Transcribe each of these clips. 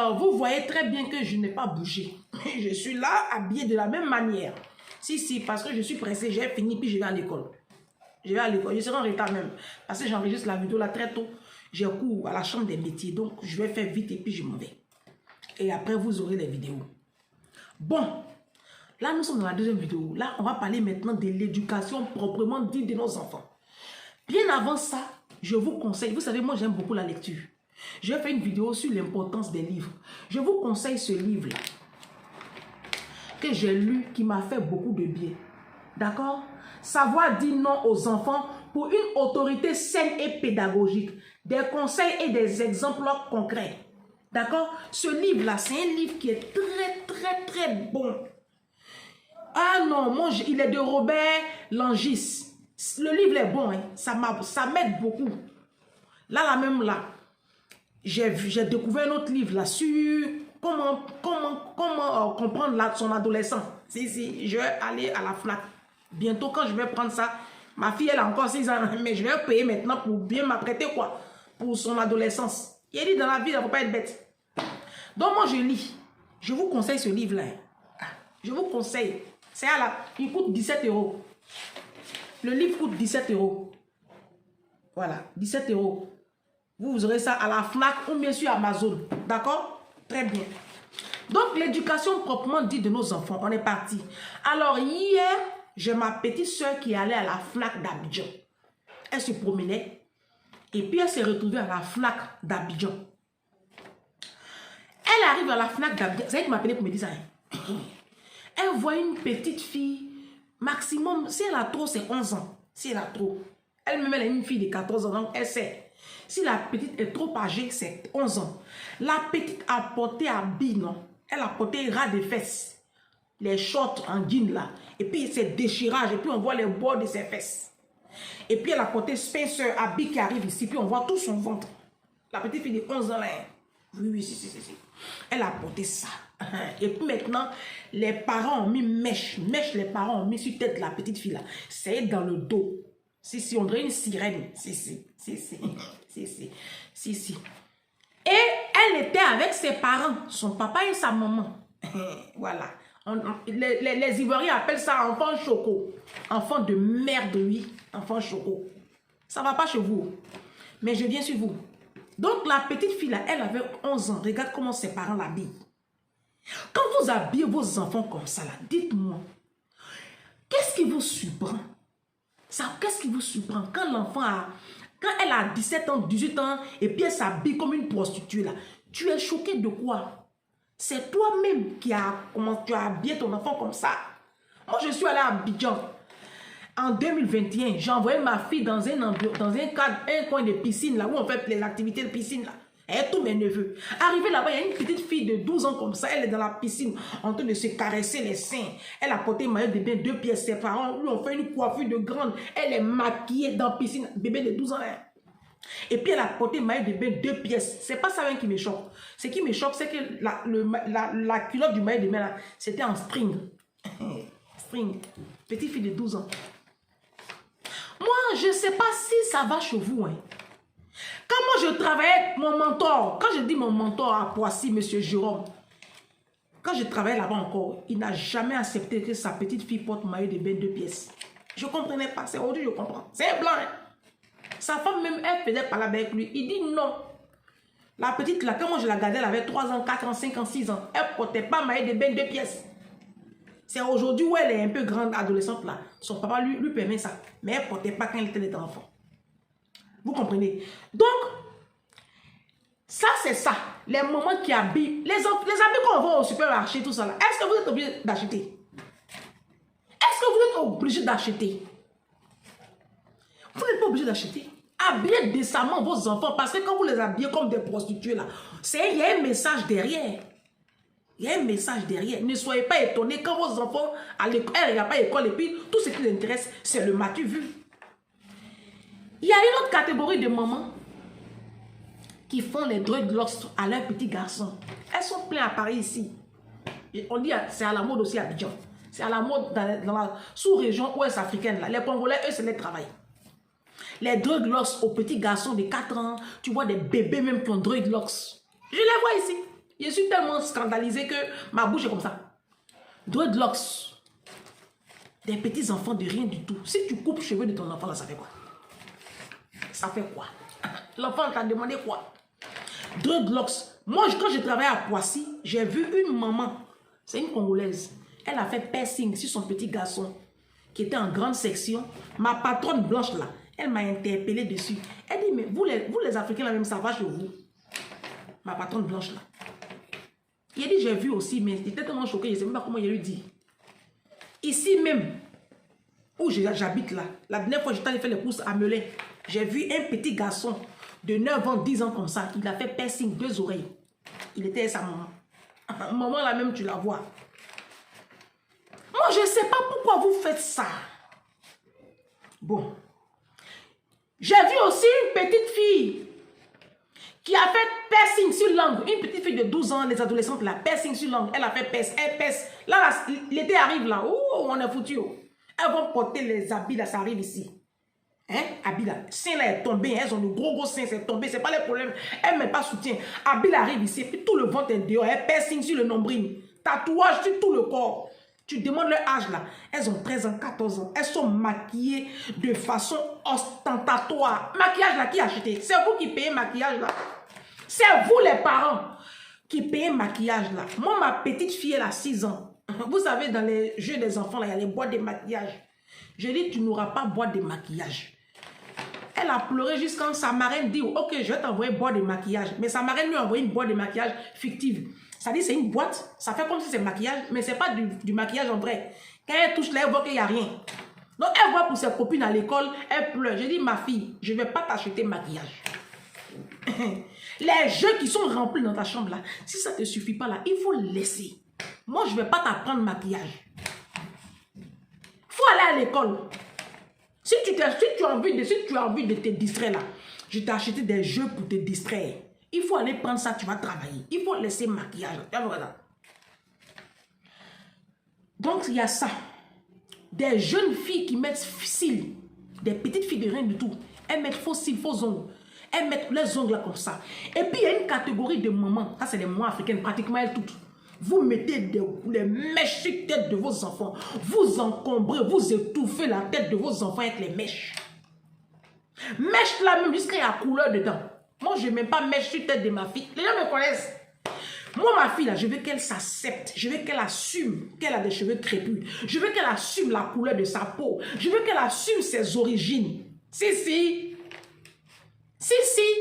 Alors, vous voyez très bien que je n'ai pas bougé. Je suis là, habillée de la même manière. Si, parce que je suis pressée, j'ai fini, puis je vais à l'école. Je vais à l'école, je serai en retard même. Parce que j'enregistre la vidéo là très tôt. J'ai cours à la chambre des métiers, donc je vais faire vite et puis je m'en vais. Et après, vous aurez les vidéos. Bon, là, nous sommes dans la deuxième vidéo. Là, on va parler maintenant de l'éducation proprement dite de nos enfants. Bien avant ça, je vous conseille, vous savez, moi j'aime beaucoup la lecture. Je vais faire une vidéo sur l'importance des livres. Je vous conseille ce livre-là que j'ai lu, qui m'a fait beaucoup de bien. D'accord? Savoir dire non aux enfants pour une autorité saine et pédagogique. Des conseils et des exemples concrets. D'accord? Ce livre-là, c'est un livre qui est très bon. Ah non, moi, il est de Robert Langis. Le livre est bon, hein? Ça m'aide beaucoup. Là, j'ai découvert un autre livre là sur comment comprendre son adolescent. Si, je vais aller à la FNAC. Bientôt, quand je vais prendre ça, ma fille, elle a encore 6 ans, mais je vais payer maintenant pour bien m'apprêter, quoi, pour son adolescence. Il dit dans la vie, il ne faut pas être bête. Donc, moi, je lis. Je vous conseille ce livre-là. Je vous conseille. C'est à la... Il coûte 17 €. Le livre coûte 17 €. Voilà, 17 €. Vous aurez ça à la FNAC ou bien sûr Amazon. D'accord? Très bien. Donc, l'éducation proprement dite de nos enfants, on est parti. Alors, hier, j'ai ma petite soeur qui allait à la FNAC d'Abidjan. Elle se promenait et puis elle s'est retrouvée à la FNAC d'Abidjan. Elle arrive à la FNAC d'Abidjan. C'est elle qui m'a appelé pour me dire ça. Hein? Elle voit une petite fille, maximum, si elle a trop, c'est 11 ans. Si elle a trop. Elle-même, elle a une fille de 14 ans, donc elle sait. Si la petite est trop âgée, c'est 11 ans. La petite a porté habit, non? Elle a porté ras de fesses. Les shorts en jean là. Et puis c'est déchirage. Et puis on voit les bords de ses fesses. Et puis elle a porté Spencer habit qui arrive ici. Puis on voit tout son ventre. La petite fille de 11 ans là. Oui, si. Elle a porté ça. Et puis maintenant, les parents ont mis mèche. Les parents ont mis sur tête de la petite fille là. C'est dans le dos. Si, on dirait une sirène. Si. Et elle était avec ses parents, son papa et sa maman. Voilà. Les Ivoiriens appellent ça enfant choco. Enfant de merde, oui. Enfant choco. Ça ne va pas chez vous. Mais je viens sur vous. Donc la petite fille là, elle avait 11 ans. Regarde comment ses parents l'habillent. Quand vous habillez vos enfants comme ça là, dites-moi, qu'est-ce qui vous surprend? Qu'est-ce qui vous surprend quand l'enfant a... Quand elle a 17 ans, 18 ans, et puis elle s'habille comme une prostituée là, tu es choqué de quoi? C'est toi-même qui comment tu as habillé ton enfant comme ça. Moi, je suis allée à Abidjan. En 2021, j'ai envoyé ma fille dans un coin de piscine là, où on fait les activités de piscine là. Et tous mes neveux. Arrivé là-bas, il y a une petite fille de 12 ans comme ça. Elle est dans la piscine en train de se caresser les seins. Elle a porté maillot de bain 2 pièces. Ses parents lui ont fait une coiffure de grande. Elle est maquillée dans la piscine. Bébé de 12 ans. Hein. Et puis elle a porté maillot de bain 2 pièces. C'est pas ça même qui me choque. Ce qui me choque, c'est que la culotte du maillot de bain là, c'était en string. String. Petite fille de 12 ans. Moi, je ne sais pas si ça va chez vous. Hein. Quand moi je travaillais, mon mentor, quand je dis mon mentor à Poissy, M. Jérôme, quand je travaillais là-bas encore, il n'a jamais accepté que sa petite fille porte maillot de bain 2 pièces. Je ne comprenais pas. C'est aujourd'hui je comprends. C'est un blanc. Hein. Sa femme même, elle faisait parler avec lui. Il dit non. La petite là, quand moi je la gardais, elle avait 3 ans, 4 ans, 5 ans, 6 ans. Elle ne portait pas maillot de bain 2 pièces. C'est aujourd'hui où elle est un peu grande, adolescente là. Son papa lui permet ça. Mais elle ne portait pas quand elle était enfant. Vous comprenez? Donc, ça c'est ça. Les mamans qui habillent. Les habits qu'on voit au supermarché, tout ça là. Est-ce que vous êtes obligé d'acheter? Est-ce que vous êtes obligé d'acheter? Vous n'êtes pas obligé d'acheter. Habillez décemment vos enfants. Parce que quand vous les habillez comme des prostituées là, il y a un message derrière. Il y a un message derrière. Ne soyez pas étonnés quand vos enfants, à l'école, il n'y a pas d'école et puis tout ce qui les intéresse, c'est le matu vu. Il y a une autre catégorie de mamans qui font les dreadlocks à leurs petits garçons. Elles sont pleines à Paris ici. Et on dit c'est à la mode aussi à Abidjan. C'est à la mode dans la sous-région ouest africaine. Là. Les Congolais, eux, c'est les travail. Les dreadlocks aux petits garçons de 4 ans. Tu vois des bébés même qui ont dreadlocks. Je les vois ici. Je suis tellement scandalisé que ma bouche est comme ça. Dreadlocks. Des petits enfants de rien du tout. Si tu coupes les cheveux de ton enfant, là, ça fait quoi? Ça fait quoi? L'enfant t'a demandé quoi? Dreadlocks. Moi, quand je travaillais à Poissy, j'ai vu une maman. C'est une Congolaise. Elle a fait piercing sur son petit garçon qui était en grande section. Ma patronne blanche, là, elle m'a interpellé dessus. Elle dit, mais vous les Africains, là même, ça va chez vous. Ma patronne blanche, là. Il a dit, j'ai vu aussi, mais j'étais tellement choqué, je ne sais même pas comment il lui dit. Ici même, où j'habite là, la dernière fois que j'étais allé faire les courses à Melun, j'ai vu un petit garçon de 9 ans, 10 ans comme ça. Il a fait piercing 2 oreilles. Il était sa maman. Maman là même, tu la vois. Moi, je ne sais pas pourquoi vous faites ça. Bon. J'ai vu aussi une petite fille qui a fait piercing sur langue. Une petite fille de 12 ans, les adolescentes, la piercing sur langue. Elle a fait piercing, elle pèse. Là, l'été arrive là. Oh, on est foutu. Elles vont porter les habits là, ça arrive ici. Hein? Habits là. Sein là est tombé. Elles ont de gros seins, c'est tombé. C'est pas les problèmes. Elles ne mettent pas soutien. Habits là arrive ici. Puis tout le ventre est dehors. Elle piercing sur le nombril. Tatouage sur tout le corps. Tu demandes leur âge là. Elles ont 13 ans, 14 ans. Elles sont maquillées de façon ostentatoire. Maquillage là, qui a acheté? C'est vous qui payez maquillage là. C'est vous les parents qui payez maquillage là. Moi, ma petite fille, elle a 6 ans. Vous savez, dans les jeux des enfants là, il y a les boîtes de maquillage. Je dis, tu n'auras pas boîte de maquillage. Elle a pleuré jusqu'à sa marraine dit, ok, je vais t'envoyer une boîte de maquillage. Mais sa marraine lui a envoyé une boîte de maquillage fictive. Ça dit, c'est une boîte, ça fait comme si c'est maquillage, mais c'est pas du maquillage en vrai. Quand elle touche là, elle voit qu'il n'y a rien. Donc, elle voit pour ses copines à l'école, elle pleure. Je dis, ma fille, je ne vais pas t'acheter maquillage. Les jeux qui sont remplis dans ta chambre là, si ça ne te suffit pas là, il faut le laisser. Moi, je ne vais pas t'apprendre maquillage. Il faut aller à l'école. Si tu as envie de te distraire là, je t'ai acheté des jeux pour te distraire. Il faut aller prendre ça, tu vas travailler. Il faut laisser maquillage. Donc, il y a ça. Des jeunes filles qui mettent cils. Des petites filles de rien du tout. Elles mettent faux cils, faux ongles. Elles mettent les ongles là comme ça. Et puis, il y a une catégorie de mamans. Ça, c'est les mamans africaines, pratiquement elles toutes. Vous mettez des mèches sur la tête de vos enfants. Vous encombrez, vous étouffez la tête de vos enfants avec les mèches. Mèches là même jusqu'à la couleur dedans. Moi, je ne mets pas mèche sur la tête de ma fille. Les gens me connaissent. Moi, ma fille là, je veux qu'elle s'accepte. Je veux qu'elle assume qu'elle a des cheveux crépus. Je veux qu'elle assume la couleur de sa peau. Je veux qu'elle assume ses origines. Si.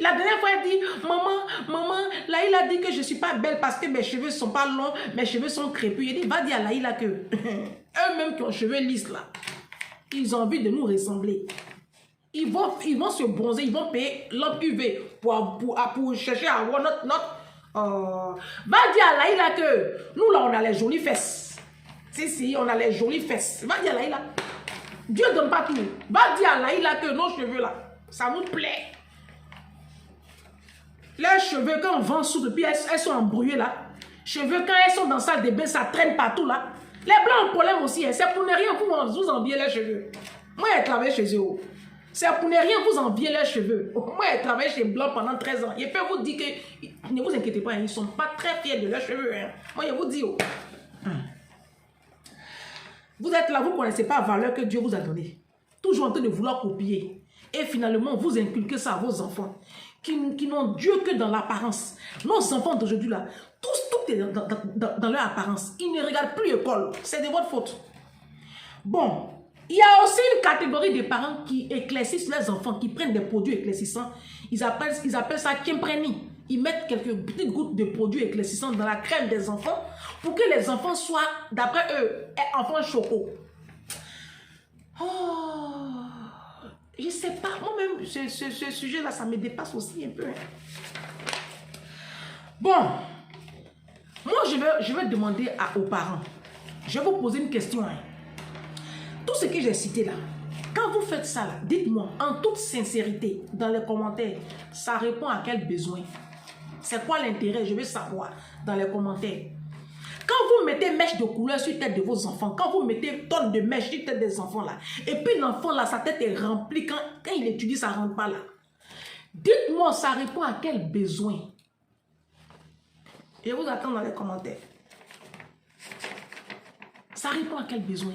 La dernière fois, elle dit, maman, Laïla a dit que je ne suis pas belle parce que mes cheveux ne sont pas longs, mes cheveux sont crépus. Elle dit, va dire à Laïla que eux-mêmes qui ont cheveux lisses là, ils ont envie de nous ressembler. Ils vont se bronzer, ils vont payer lampe UV pour chercher à avoir notre va dire à Laïla que nous là, on a les jolies fesses. Si, on a les jolies fesses. Va dire à Laïla. Dieu ne donne pas tout. Va dire à Laïla que nos cheveux là, ça nous plaît. Les cheveux, quand on vend sous, puis elles sont embrouillées là. Cheveux, quand elles sont dans la salle de bain, ça traîne partout là. Les blancs ont problème aussi. Hein. C'est pour ne rien vous envier les cheveux. Moi, je travaille chez eux. C'est pour ne rien vous envier les cheveux. Moi, je travaille chez Blanc pendant 13 ans. Je peux vous dire que, ne vous inquiétez pas, ils ne sont pas très fiers de leurs cheveux. Hein. Moi, je vous dis. Vous êtes là, vous ne connaissez pas la valeur que Dieu vous a donnée. Toujours en train de vouloir copier. Et finalement, vous inculquez ça à vos enfants. Qui n'ont Dieu que dans l'apparence. Nos enfants d'aujourd'hui là, tout est dans leur apparence. Ils ne regardent plus l'école. C'est de votre faute. Bon, il y a aussi une catégorie de parents qui éclaircissent leurs enfants, qui prennent des produits éclaircissants. Ils appellent ça Kimpreni. Ils mettent quelques petites gouttes de produits éclaircissants dans la crème des enfants pour que les enfants soient, d'après eux, enfants choco. Oh, je ne sais pas, moi-même, ce sujet-là, ça me dépasse aussi un peu. Bon, moi, je vais demander aux parents, je vais vous poser une question. Hein. Tout ce que j'ai cité là, quand vous faites ça, dites-moi en toute sincérité dans les commentaires, ça répond à quel besoin? C'est quoi l'intérêt? Je veux savoir dans les commentaires. Quand vous mettez mèche de couleur sur la tête de vos enfants, quand vous mettez tonnes de mèche sur la tête des enfants là, et puis l'enfant là, sa tête est remplie, quand il étudie, ça ne rentre pas là. Dites-moi, ça répond à quel besoin? Je vous attends dans les commentaires. Ça répond à quel besoin?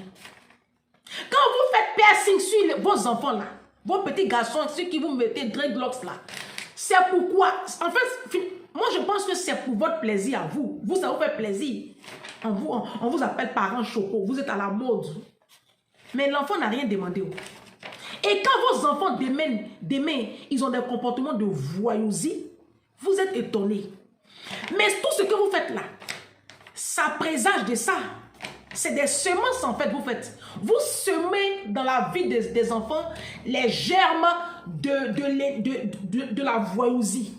Quand vous faites piercing sur vos enfants là, vos petits garçons, ceux qui vous mettez dreadlocks là, c'est pourquoi? En fait, moi je pense que c'est pour votre plaisir à vous. Vous, ça vous fait plaisir. On vous appelle parents choco. Vous êtes à la mode. Mais l'enfant n'a rien demandé. Et quand vos enfants demain, ils ont des comportements de voyousie, vous êtes étonnés. Mais tout ce que vous faites là, ça présage de ça. C'est des semences en fait, vous faites. Vous semez dans la vie des enfants les germes de la voyousie.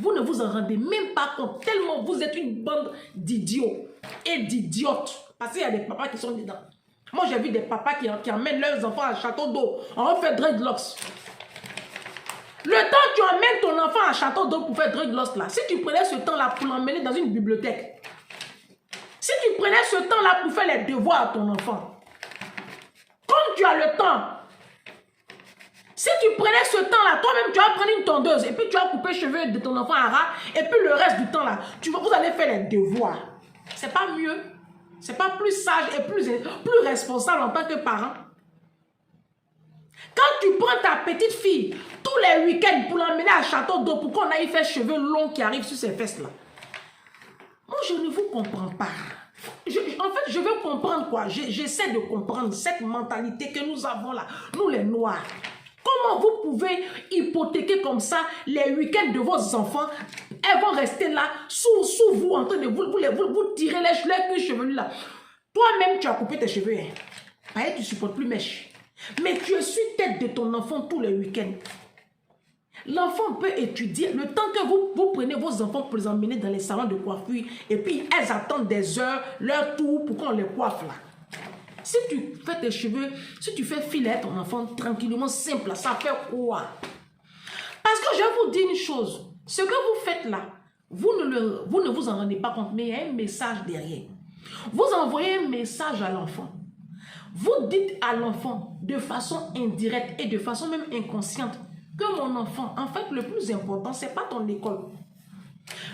Vous ne vous en rendez même pas compte, tellement vous êtes une bande d'idiots et d'idiotes. Parce qu'il y a des papas qui sont dedans. Moi, j'ai vu des papas qui emmènent leurs enfants à Château d'eau. On fait dreadlocks. Le temps que tu emmènes ton enfant à Château d'eau pour faire dreadlocks là, si tu prenais ce temps-là pour l'emmener dans une bibliothèque, si tu prenais ce temps-là pour faire les devoirs à ton enfant, comme tu as le temps, si tu prenais ce temps-là, toi-même tu vas prendre une tondeuse et puis tu vas couper les cheveux de ton enfant à ras et puis le reste du temps-là, vous allez faire les devoirs. C'est pas mieux? C'est pas plus sage et plus responsable en tant que parent? Quand tu prends ta petite fille tous les week-ends pour l'emmener à Château d'eau pour qu'on aille faire cheveux longs qui arrivent sur ses fesses-là, moi je ne vous comprends pas. En fait, je veux comprendre quoi. J'essaie de comprendre cette mentalité que nous avons là, nous les Noirs. Comment vous pouvez hypothéquer comme ça les week-ends de vos enfants? Elles vont rester là, sous vous, en train de vous tirer les cheveux là. Toi-même, tu as coupé tes cheveux. Hein? Tu ne supportes plus mèche. Mais tu suis tête de ton enfant tous les week-ends. L'enfant peut étudier le temps que vous prenez vos enfants pour les emmener dans les salons de coiffure et puis elles attendent des heures, leur tour pour qu'on les coiffe là. Si tu fais tes cheveux, si tu fais filer ton enfant tranquillement, simple, ça fait quoi? Parce que je vous dis une chose, ce que vous faites là, vous ne vous en rendez pas compte, mais il y a un message derrière. Vous envoyez un message à l'enfant. Vous dites à l'enfant de façon indirecte et de façon même inconsciente que mon enfant, en fait, le plus important, ce n'est pas ton école.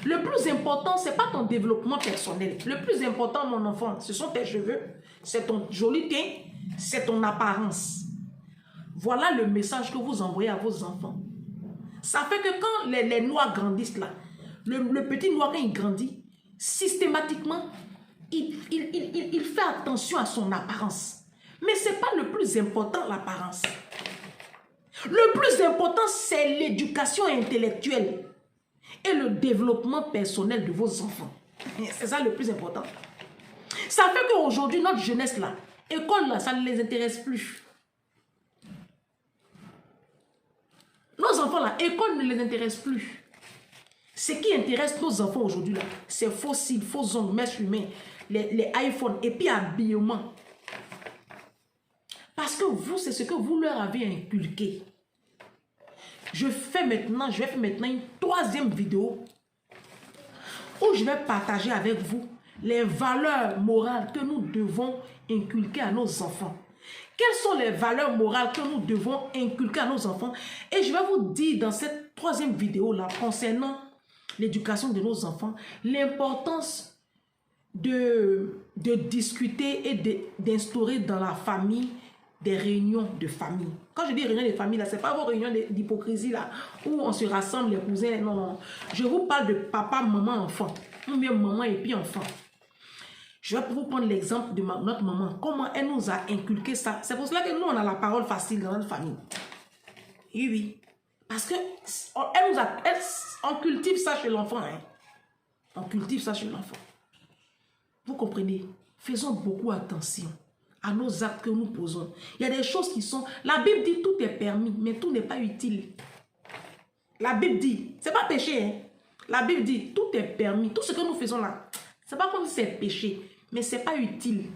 Le plus important, ce n'est pas ton développement personnel. Le plus important, mon enfant, ce sont tes cheveux, c'est ton joli teint, c'est ton apparence. Voilà le message que vous envoyez à vos enfants. Ça fait que quand les noirs grandissent là, le petit noir quand il grandit, systématiquement, il fait attention à son apparence. Mais ce n'est pas le plus important, l'apparence. Le plus important, c'est l'éducation intellectuelle et le développement personnel de vos enfants. C'est ça le plus important. Ça fait qu'aujourd'hui, notre jeunesse là, école là, ça ne les intéresse plus. Nos enfants là, école ne les intéresse plus. Ce qui intéresse nos enfants aujourd'hui là, c'est fossiles, faux ongles, mèches humains, les iPhones et puis habillement. Parce que vous, c'est ce que vous leur avez inculqué. Je vais faire maintenant une troisième vidéo où je vais partager avec vous les valeurs morales que nous devons inculquer à nos enfants. Quelles sont les valeurs morales que nous devons inculquer à nos enfants? Et je vais vous dire dans cette troisième vidéo-là, concernant l'éducation de nos enfants, l'importance de discuter et d'instaurer dans la famille des réunions de famille. Quand je dis réunions de famille, ce n'est pas vos réunions d'hypocrisie là, où on se rassemble les cousins. Non, non. Je vous parle de papa, maman, enfant. Ou bien maman et puis enfant. Je vais vous prendre l'exemple de notre maman. Comment elle nous a inculqué ça. C'est pour cela que nous, on a la parole facile dans notre famille. Oui, oui. Parce que on cultive ça chez l'enfant. Hein. On cultive ça chez l'enfant. Vous comprenez? Faisons beaucoup attention à nos actes que nous posons. Il y a des choses qui sont... La Bible dit tout est permis, mais tout n'est pas utile. La Bible dit, c'est pas péché. Hein? La Bible dit tout est permis. Tout ce que nous faisons là, c'est pas comme si c'est péché, mais c'est pas utile.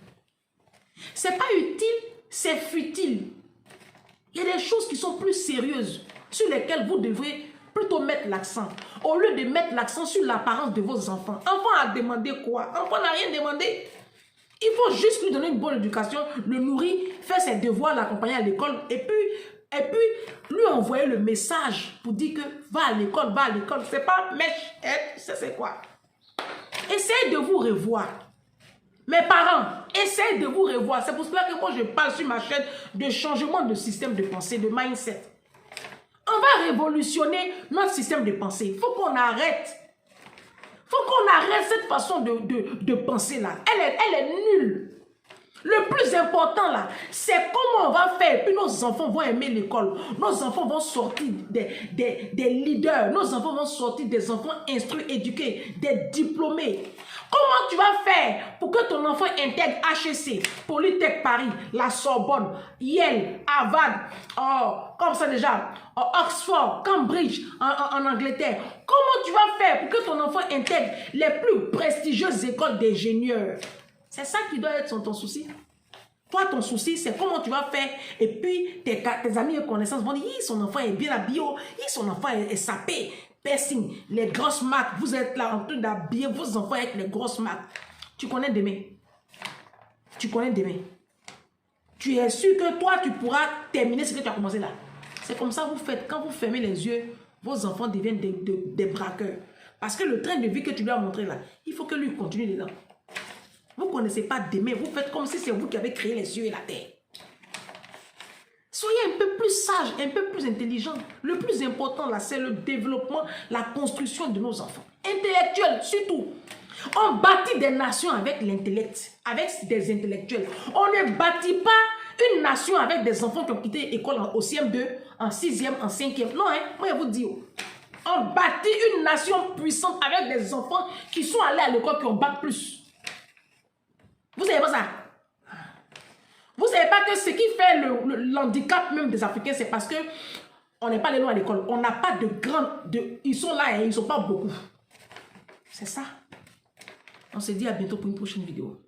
C'est pas utile, c'est futile. Il y a des choses qui sont plus sérieuses, sur lesquelles vous devrez plutôt mettre l'accent, au lieu de mettre l'accent sur l'apparence de vos enfants. Enfant a demandé quoi? Enfant n'a rien demandé. Il faut juste lui donner une bonne éducation, le nourrir, faire ses devoirs, l'accompagner à l'école, et puis lui envoyer le message pour dire que va à l'école, va à l'école. C'est pas mèche, c'est quoi? essayez de vous revoir. Mes parents, essayez de vous revoir. C'est pour cela que moi, je parle sur ma chaîne de changement de système de pensée, de mindset. On va révolutionner notre système de pensée. Il faut qu'on arrête. Il faut qu'on arrête cette façon de penser là. Elle est nulle. Le plus important là, c'est comment on va faire. Et puis nos enfants vont aimer l'école. Nos enfants vont sortir des leaders. Nos enfants vont sortir des enfants instruits, éduqués, des diplômés. Comment tu vas faire pour que ton enfant intègre HEC, Polytech Paris, la Sorbonne, Yale, Harvard, comme ça déjà, Oxford, Cambridge en Angleterre? Comment tu vas faire pour que ton enfant intègre les plus prestigieuses écoles d'ingénieurs? C'est ça qui doit être ton souci. Toi, ton souci, c'est comment tu vas faire. Et puis, tes amis et connaissances vont dire, son enfant est bien habillé, son enfant est sapé. Piercing, les grosses marques, vous êtes là en train d'habiller vos enfants avec les grosses marques. Tu connais demain. Tu connais demain. Tu es sûr que toi, tu pourras terminer ce que tu as commencé là. C'est comme ça que vous faites. Quand vous fermez les yeux, vos enfants deviennent des braqueurs. Parce que le train de vie que tu lui as montré là, il faut que lui continue dedans. Vous ne connaissez pas demain. Vous faites comme si c'est vous qui avez créé les cieux et la terre. Soyez un peu plus sage, un peu plus intelligent. Le plus important là, c'est le développement, la construction de nos enfants. Intellectuels, surtout. On bâtit des nations avec l'intellect, avec des intellectuels. On ne bâtit pas une nation avec des enfants qui ont quitté l'école au CM2, en 6e, en 5e. Non, hein, moi je vous dis. On bâtit une nation puissante avec des enfants qui sont allés à l'école, qui ont bac plus. Vous savez pas ça? Vous savez pas que ce qui fait l'handicap même des Africains, c'est parce que on n'est pas allé loin à l'école. On n'a pas de grands... Ils sont là et ils ne sont pas beaucoup. C'est ça. On se dit à bientôt pour une prochaine vidéo.